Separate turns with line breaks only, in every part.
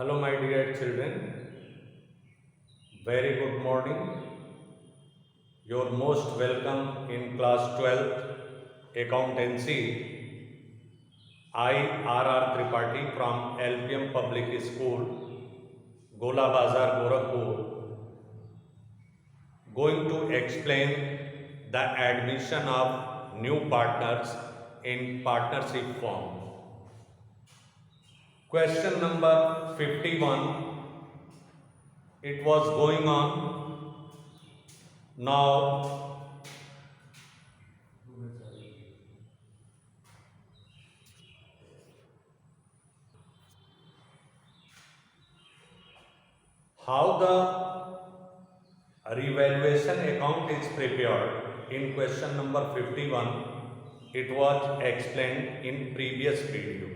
Hello, my dear children. Very good morning. You're most welcome in class 12th accountancy. I, R.R. Tripathi from LPM Public School, Gola Bazar, Gorakhpur, going to explain the admission of new partners in partnership form. Question number 51. It was going on. Now, how the revaluation account is prepared in question number 51, it was explained in previous video.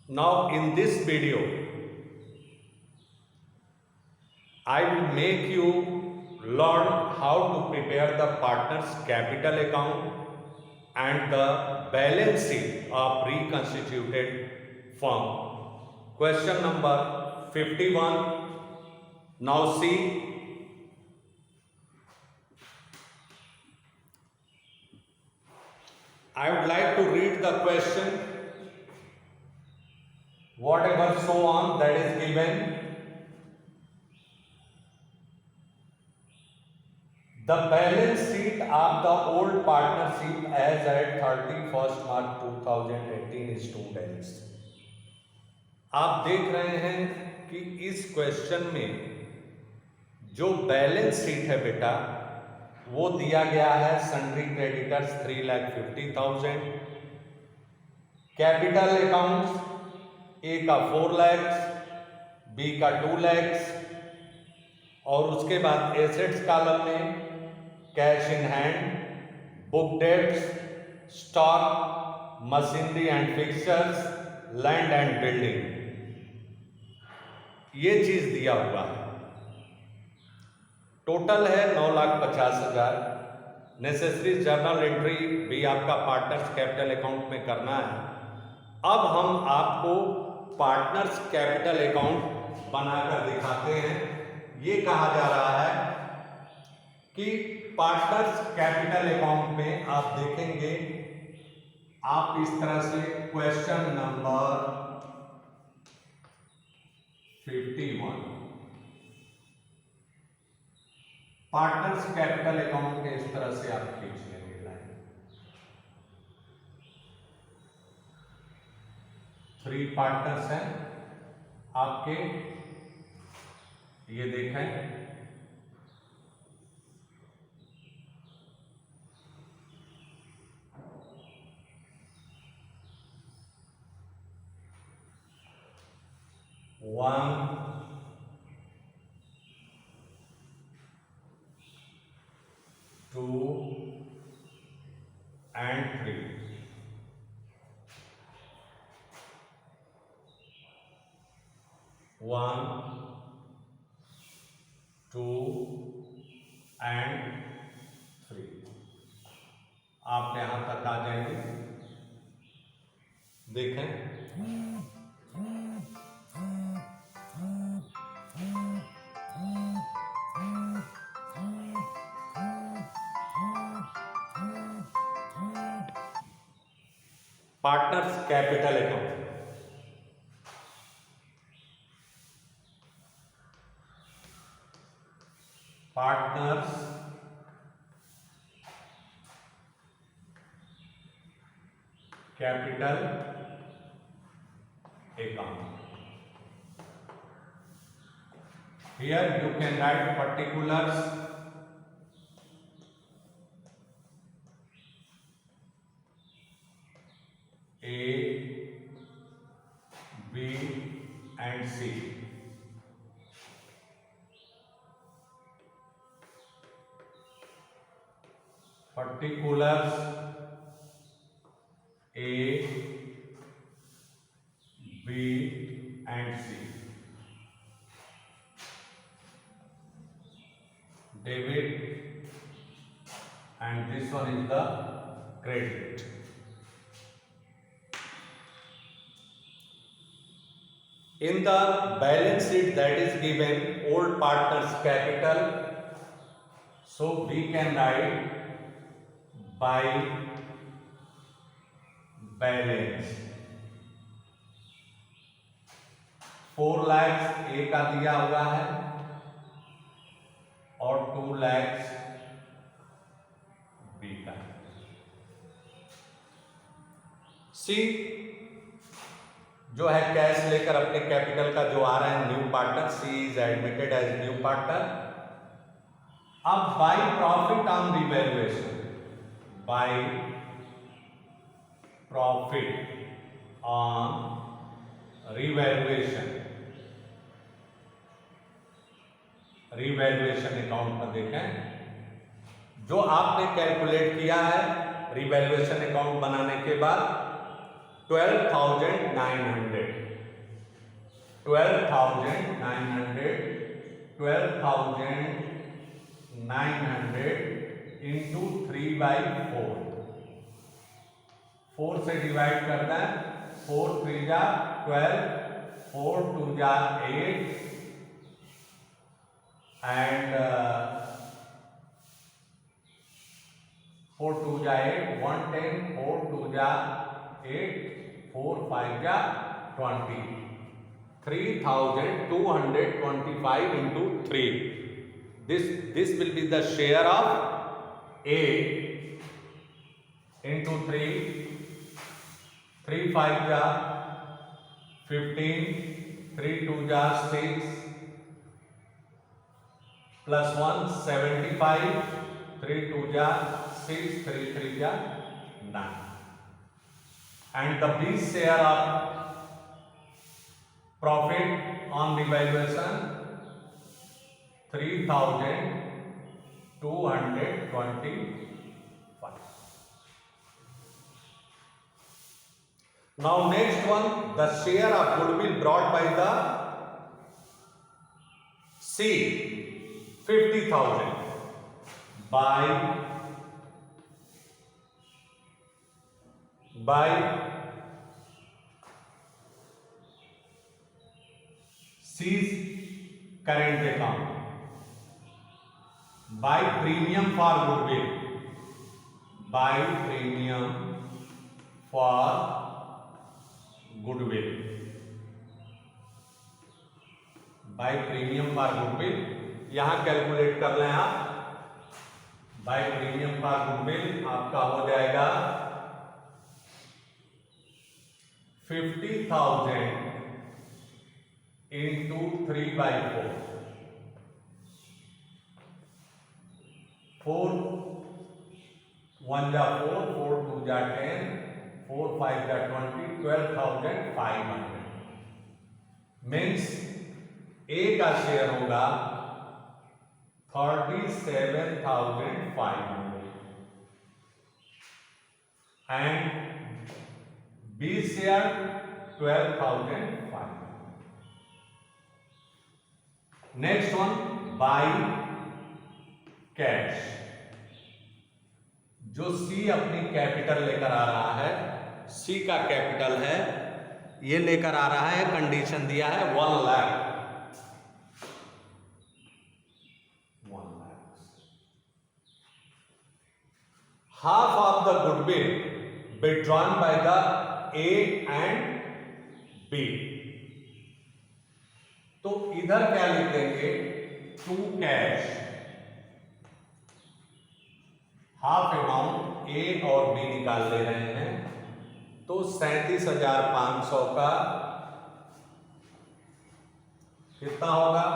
Now in this video, I will make you learn how to prepare the partner's capital account and the balance sheet of reconstituted firm. Question number 51. Now see, I would like to read the question, whatever so on that is given. The balance sheet of the old partnership as at 31st March 2018 students. आप देख रहे हैं कि इस question में जो balance sheet है बेटा वो दिया गया है सन्ड्री क्रेडिटर्स 3,50,000, कैपिटल अकाउंट्स ए का 4 लाख, बी का 2 लाख और उसके बाद एसेट्स कॉलम में cash in hand, book debts, stock, machinery and fixtures, land and building, ये चीज दिया हुआ है। टोटल है 9,50,000। नेसेसरी जर्नल एंट्री भी आपका पार्टनर्स कैपिटल अकाउंट में करना है। अब हम आपको पार्टनर्स कैपिटल अकाउंट बनाकर दिखाते हैं। ये कहा जा रहा है कि पार्टनर्स कैपिटल अकाउंट में आप देखेंगे, आप इस तरह से question number 51 partners capital account के इस तरह से आप खींच लेंगे लाइन। 3 पार्टनर्स हैं आपके, ये देखें, one, two and 3। One, two and 3। आप यहां तक आ जाएंगे। देखें, partners capital account, partners capital account. Here you can write particulars A, B and C. Particulars A, B and C. Debit and this one is the credit. In the balance sheet that is given old partners capital, so we can write by balance 4 lakh ए का दिया हुआ है और 2 lakh B का। सी जो है cash लेकर अपने कैपिटल का जो आ रहा है new partner, she is admitted as new partner. अब by profit on revaluation, by profit on revaluation, revaluation account पर देखें जो आपने कैलकुलेट किया है रिवैल्यूएशन अकाउंट बनाने के बाद 12,900 इंटू 3/4, 4 से डिवाइड करना है, 4 3 जा 12, 4 2 जा 8 एंड 4 2 जा 8, 1 10, 4 2 जा 8, 4 5 जा 20, 3,225 into 3. This will be the share of A into 3, 3 5 जा 15, 3 2 जा 6 plus 1 75, 3 2 जा 6, 3 3 जा 9. And the B share of profit on revaluation 3,225. Now next one, the share of goodwill brought by the C 50,000 by C's current account, by premium for goodwill, by premium for goodwill, by premium for goodwill यहां calculate कर लें आप। Bye premium for goodwill आपका हो जाएगा 50,000 into 3/4, 4 1 जा 4, 4 2 जा 10, 4 5 जा 20, 12,500 मीन्स ए का शेयर होगा 37,500 and B share 12,500। Next one by cash, जो सी अपनी कैपिटल लेकर आ रहा है, सी का कैपिटल है ये लेकर आ रहा है, कंडीशन दिया है 1 lakh, half of the goodwill withdrawn by the A and B। तो इधर क्या लिख देंगे, टू कैश, हाफ अमाउंट ए और बी निकाल ले रहे हैं, तो 37,500 का कितना होगा,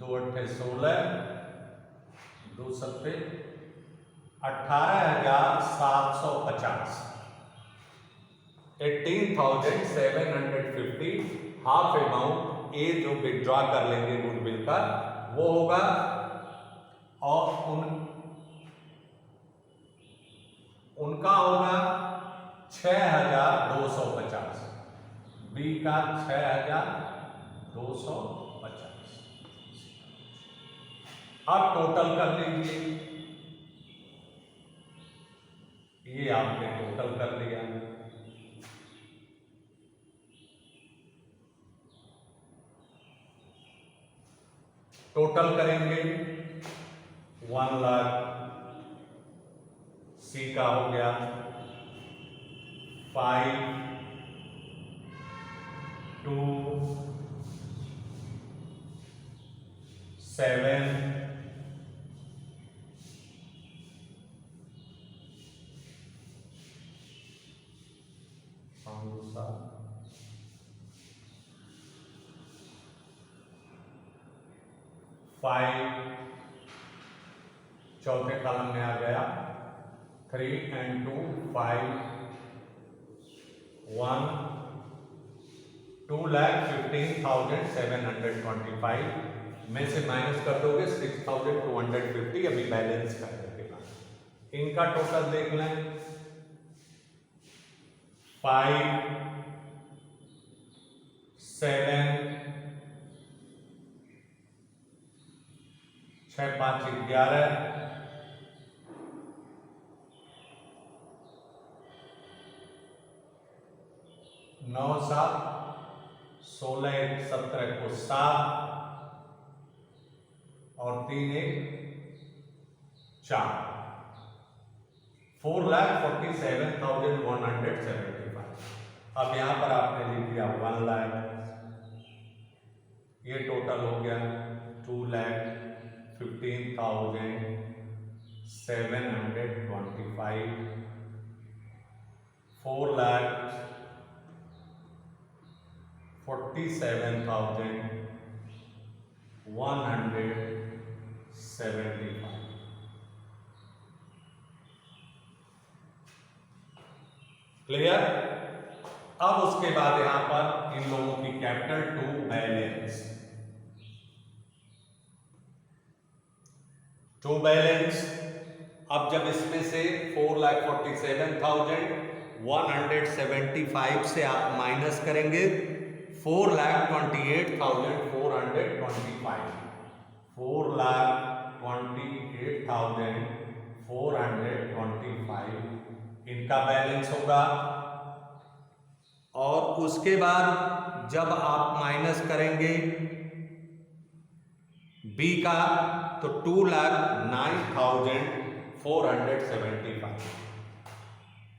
2 8 16, 2 7 18,750, 18,750 हाफ अमाउंट ए जो विड्रॉ कर लेंगे गुडविल का वो होगा, और उनका होगा 6,250, बी का 6,250। अब टोटल कर लीजिए, टोटल करेंगे 1 लाख, सी का हो गया 5, 2, 7, 5, चौथे कॉलम में आ गया 3 and 2 5, 1, 2,15,725 में से माइनस कर दोगे 6,250 अभी बैलेंस करने के बाद। इनका टोटल देख लें 5, 7, 6, 5, 11, 9, 7, 16, 17 को 7 और 3, 1, 4, 4,47,175। अब यहां पर आपने लिख दिया 1 लाख, ये टोटल हो गया 2,15,725, 4,47,175। क्लियर। अब उसके बाद यहां पर इन लोगों की कैपिटल टू बैलेंस, अब जब इसमें से 4,47,175 से आप माइनस करेंगे 4,28,425, 4,28,425 इनका बैलेंस होगा। और उसके बाद जब आप माइनस करेंगे बी का तो 2,09,475,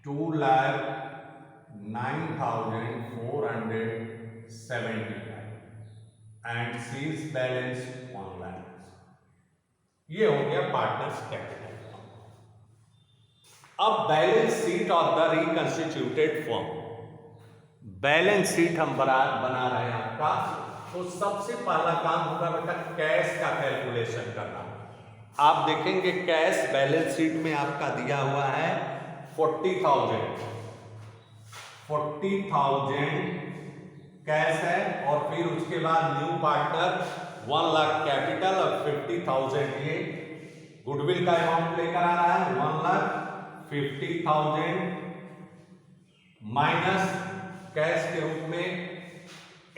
2,09,475 एंड सीज बैलेंस 1 लाख। ये हो गया पार्टनर्स कैपिटल। अब balance sheet of the reconstituted firm, balance sheet हम बना रहे हैं आपका, तो सबसे पहला काम होगा बेटा कैश का कैलकुलेशन करना। आप देखेंगे कैश बैलेंस शीट में आपका दिया हुआ है 40,000 कैश है, और फिर उसके बाद न्यू पार्टनर 1 लाख कैपिटल और 50,000 ये गुडविल का अमाउंट लेकर आ रहा है। 1,50,000 माइनस कैश के रूप में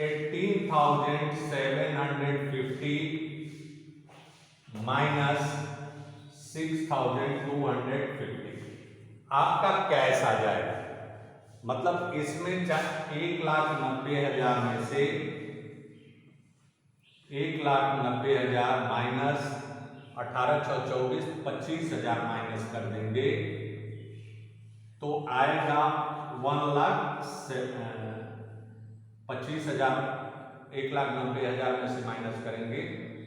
18,750 माइनस 6,250 आपका कैश आ जाएगा। मतलब इसमें 1,90,000 में से 1,90,000 माइनस 18,624 25,000 माइनस कर देंगे तो आएगा 1,25,000। 1,90,000 में से माइनस करेंगे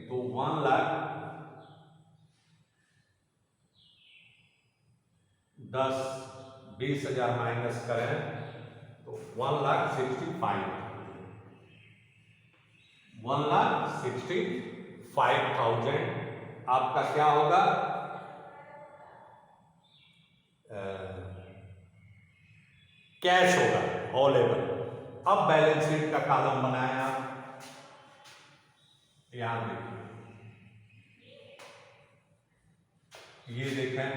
तो 1,10,20,000 माइनस करें तो 1,65,000 आपका क्या होगा, कैश होगा अवेलेबल। अब बैलेंस शीट का कॉलम बनाया, यहां देखिए, ये देखें,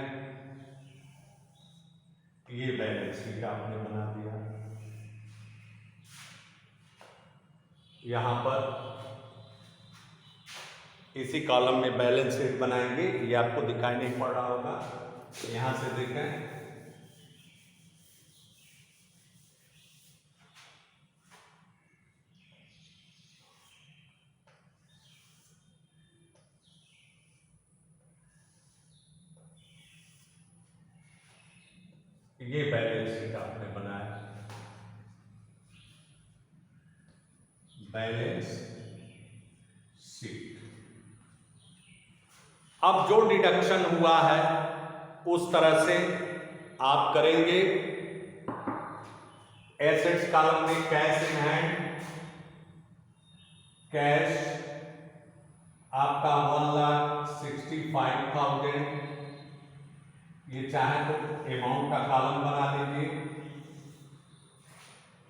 ये बैलेंस शीट आपने बना दिया। यहां पर इसी कॉलम में बैलेंस शीट बनाएंगे, ये आपको दिखाई नहीं पड़ रहा होगा, यहां से देखें, ये बैलेंस शीट आपने बनाया, बैलेंस शीट। अब जो डिडक्शन हुआ है उस तरह से आप करेंगे। एसेट्स कॉलम में कैश इन हैंड, कैश आपका 1,65,000, ये चाहे तो अमाउंट का कॉलम बना लीजिए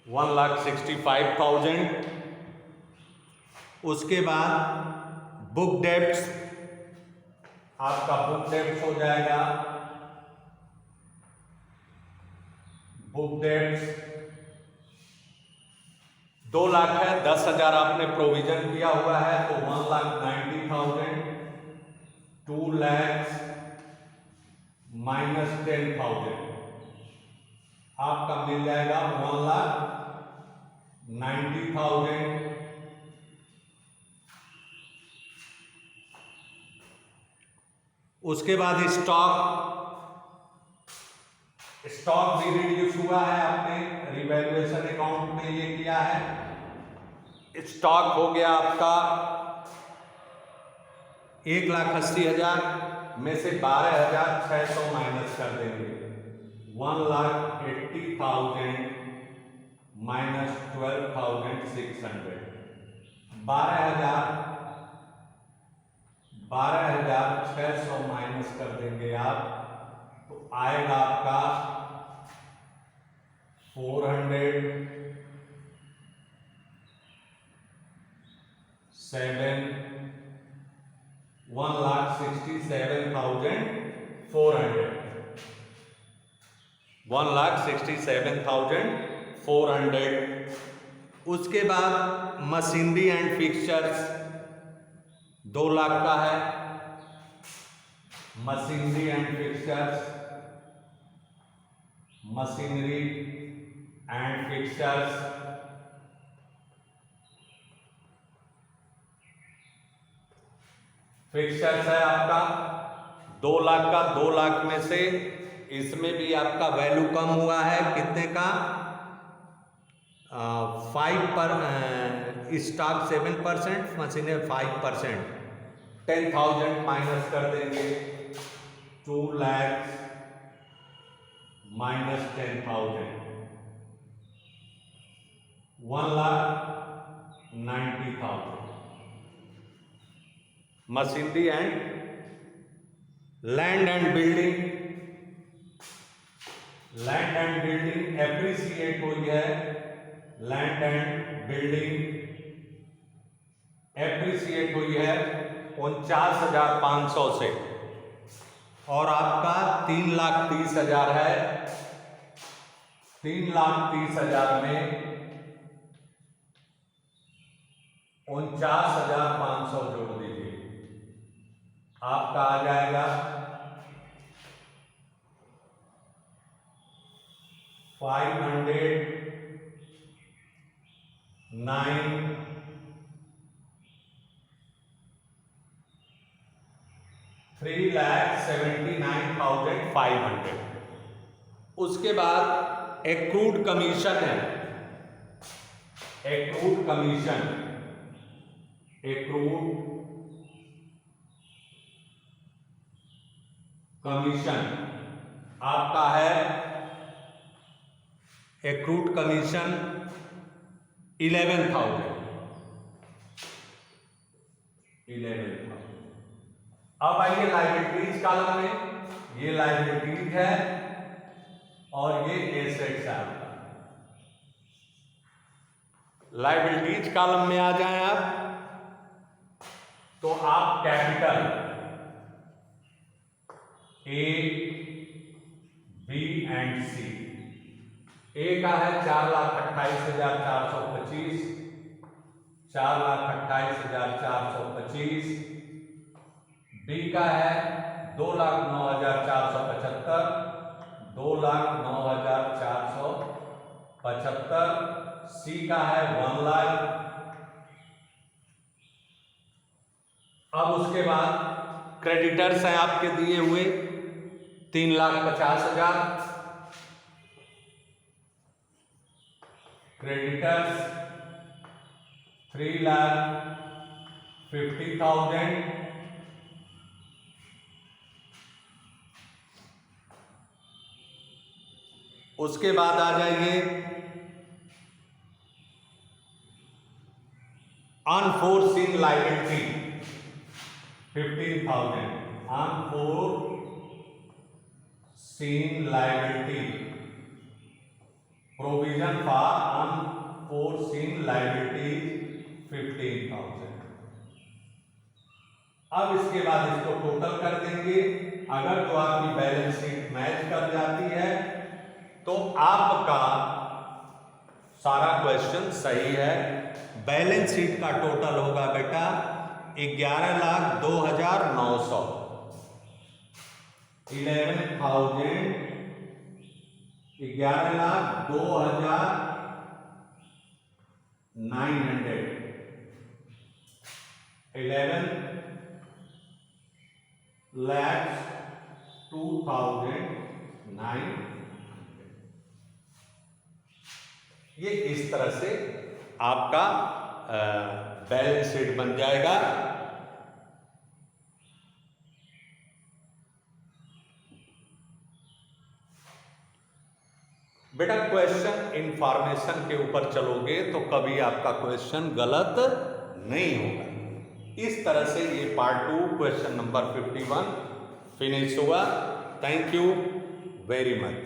1,65,000। उसके बाद बुक डेब्ट्स, आपका बुक डेब्ट्स हो जाएगा, बुक डेब्ट्स 2 लाख है, 10,000 आपने प्रोविजन किया हुआ है तो 1,90,000, 2 lakhs माइनस 10,000 आपका मिल जाएगा 1,90,000। उसके बाद स्टॉक भी रिड्यूस हुआ है, आपने रिवैल्यूएशन अकाउंट में ये किया है। स्टॉक हो गया आपका 1,80,000 में से 12,600 माइनस कर देंगे, 1,80,000 माइनस 12,600, 12,600 माइनस कर देंगे आप तो आएगा आपका 1,67,400। उसके बाद मशीनरी एंड फिक्सचर्स 2 लाख का है, machinery and fixtures, machinery and fixtures fixtures है आपका 2 लाख का। 2 लाख में से इसमें भी आपका वैल्यू कम हुआ है, कितने का 5 पर स्टॉक 7%, मशीनें 5%, 10,000 माइनस कर देंगे, 2 lakhs minus 10,000, 1,90,000। Machinery and land and building, land and building appreciate हुई है, लैंड एंड बिल्डिंग एप्रिसिएट हुई है 49,500 से, और आपका 3,30,000 है। 3,30,000 में 49,500 जोड़ दीजिए, आपका आ जाएगा 3,79,500। उसके बाद एक्रूड कमीशन है, एक्रूड कमीशन, एक्रूड कमीशन आपका है, एक्रूड कमीशन 11,000। अब आइए लायबिलिटीज कॉलम में, ये लायबिलिटीज है और ये एसेट्स है। लायबिलिटीज कॉलम में आ जाएं आप तो आप कैपिटल ए, बी एंड सी, ए का है 4,28,425, 4,28,425, बी का है 2,09,475, 2,09,475, सी का है 1 लाख। अब उसके बाद क्रेडिटर्स हैं आपके दिए हुए 3,50,000, क्रेडिटर्स 3,50,000, उसके बाद आ जाइए unforeseen liability 15,000, unforeseen liability, provision for unforeseen liability 15,000। अब इसके बाद इसको टोटल कर देंगे। अगर तो आपकी बैलेंस शीट मैच कर जाती है तो आपका सारा क्वेश्चन सही है। बैलेंस शीट का टोटल होगा बेटा 11,02,900, 11,02,900, 11,02,900। ये इस तरह से आपका बैलेंस शीट बन जाएगा। बेटा क्वेश्चन इंफॉर्मेशन के ऊपर चलोगे तो कभी आपका क्वेश्चन गलत नहीं होगा। इस तरह से ये पार्ट 2 क्वेश्चन नंबर 51 फिनिश हुआ। Thank you very much.